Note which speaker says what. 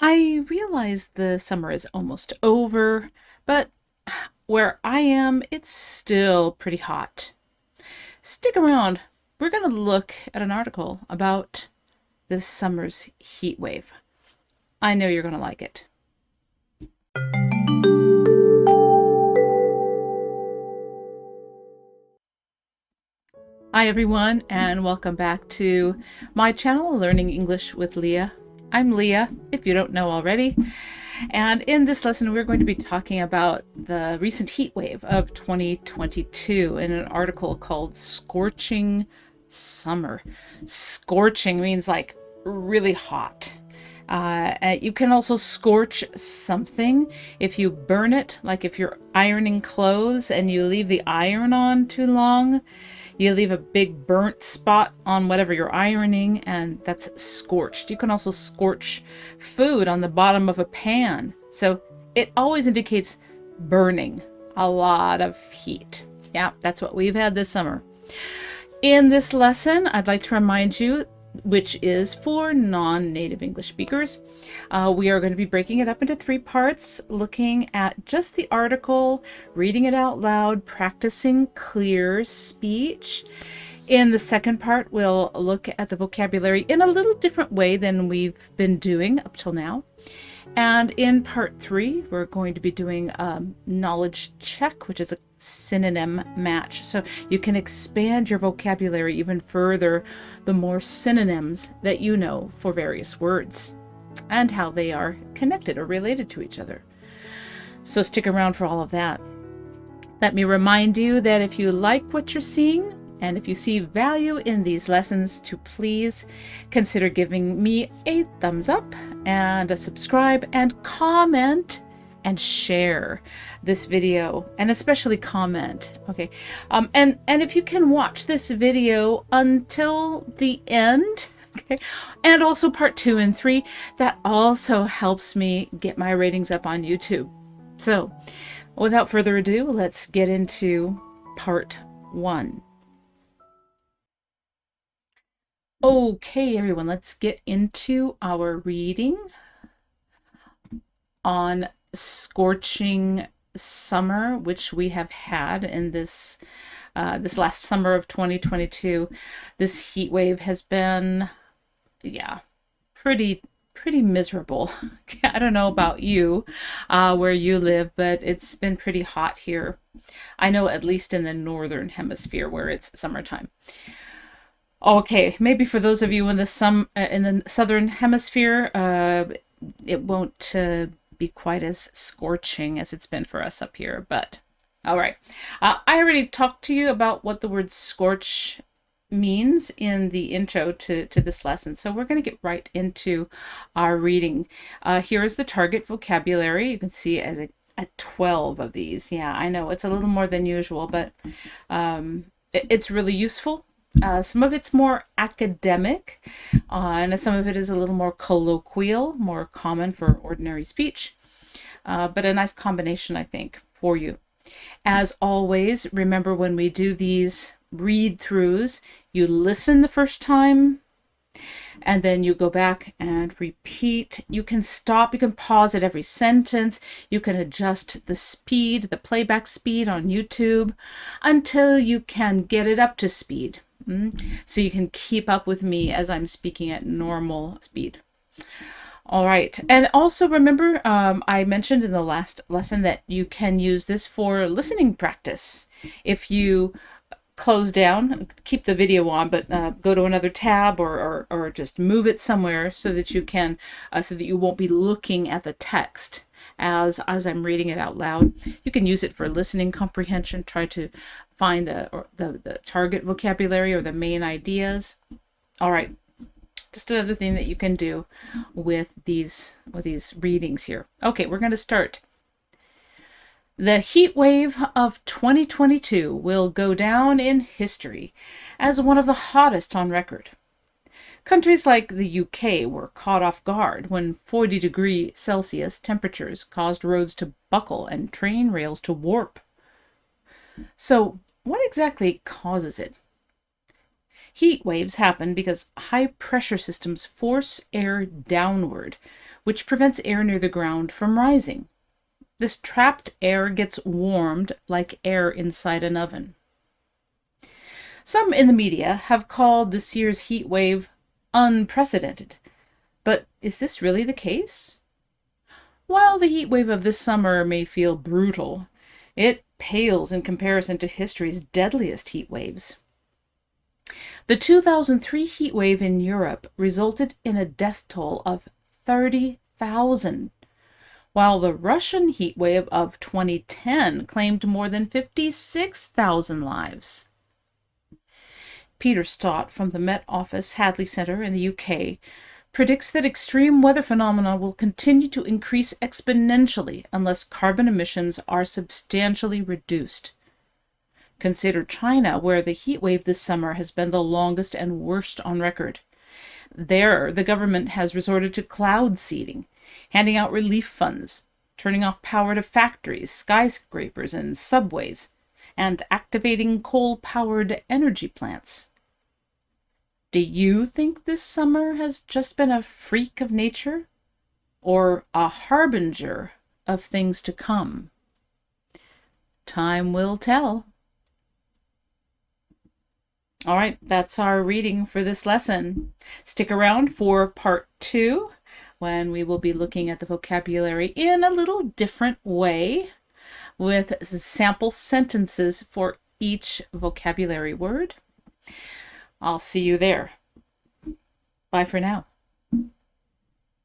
Speaker 1: I realize the summer is almost over, but where I am, it's still pretty hot. Stick around. We're going to look at an article about this summer's heat wave. I know you're going to like it. Hi, everyone, and welcome back to my channel, Learning English with Leah. I'm Leah, if you don't know already. And in this lesson, we're going to be talking about the recent heat wave of 2022 in an article called Scorching Summer. Scorching means like really hot. You can also scorch something if you burn it, like if you're ironing clothes and you leave the iron on too long. You leave a big burnt spot on whatever you're ironing, and that's scorched. You can also scorch food on the bottom of a pan. So it always indicates burning, a lot of heat. Yeah, that's what we've had this summer. In this lesson, I'd like to remind you, which is for non-native English speakers. We are going to be breaking it up into 3 parts, looking at just the article, reading it out loud, practicing clear speech. In the second part, we'll look at the vocabulary in a little different way than we've been doing up till now. And in part 3, we're going to be doing a knowledge check, which is a synonym match. So you can expand your vocabulary even further the more synonyms that you know for various words and how they are connected or related to each other. So stick around for all of that. Let me remind you that if you like what you're seeing, and if you see value in these lessons, to please consider giving me a thumbs up and a subscribe and comment and share this video, and especially comment. Okay. And if you can watch this video until the end, okay, and also part 2 and 3, that also helps me get my ratings up on YouTube. So without further ado, let's get into part 1. Okay, everyone, let's get into our reading on Scorching Summer, which we have had in this last summer of 2022. This heat wave has been, pretty miserable. I don't know about you, where you live, but it's been pretty hot here. I know, at least in the northern hemisphere where it's summertime. Okay, maybe for those of you in the southern hemisphere, it won't be quite as scorching as it's been for us up here. But all right, I already talked to you about what the word scorch means in the intro to this lesson, so we're going to get right into our reading. Here is the target vocabulary. You can see as a 12 of these. Yeah, I know it's a little more than usual, but it's really useful. Some of it's more academic, and some of it is a little more colloquial, more common for ordinary speech, but a nice combination, I think, for you. As always, remember when we do these read-throughs, you listen the first time, and then you go back and repeat. You can stop, you can pause at every sentence, you can adjust the speed, the playback speed on YouTube, until you can get it up to speed. So you can keep up with me as I'm speaking at normal speed. All right. And also remember, I mentioned in the last lesson that you can use this for listening practice. If you close down, keep the video on, but go to another tab or just move it somewhere so that you can, so that you won't be looking at the text as I'm reading it out loud. You can use it for listening comprehension. Try to find the target vocabulary or the main ideas. All right, just another thing that you can do with these readings here. Okay, we're going to start. The heat wave of 2022 will go down in history as one of the hottest on record. Countries like the UK were caught off guard when 40-degree Celsius temperatures caused roads to buckle and train rails to warp. So, what exactly causes it? Heat waves happen because high pressure systems force air downward, which prevents air near the ground from rising. This trapped air gets warmed like air inside an oven. Some in the media have called this year's heat wave unprecedented. But is this really the case? While the heat wave of this summer may feel brutal, it pales in comparison to history's deadliest heat waves. The 2003 heat wave in Europe resulted in a death toll of 30,000, while the Russian heat wave of 2010 claimed more than 56,000 lives. Peter Stott from the Met Office Hadley Centre in the UK predicts that extreme weather phenomena will continue to increase exponentially unless carbon emissions are substantially reduced. Consider China, where the heat wave this summer has been the longest and worst on record. There, the government has resorted to cloud seeding, handing out relief funds, turning off power to factories, skyscrapers, and subways, and activating coal-powered energy plants. Do you think this summer has just been a freak of nature, or a harbinger of things to come? Time will tell. All right, that's our reading for this lesson. Stick around for part 2, when we will be looking at the vocabulary in a little different way, with sample sentences for each vocabulary word. I'll see you there. Bye for now.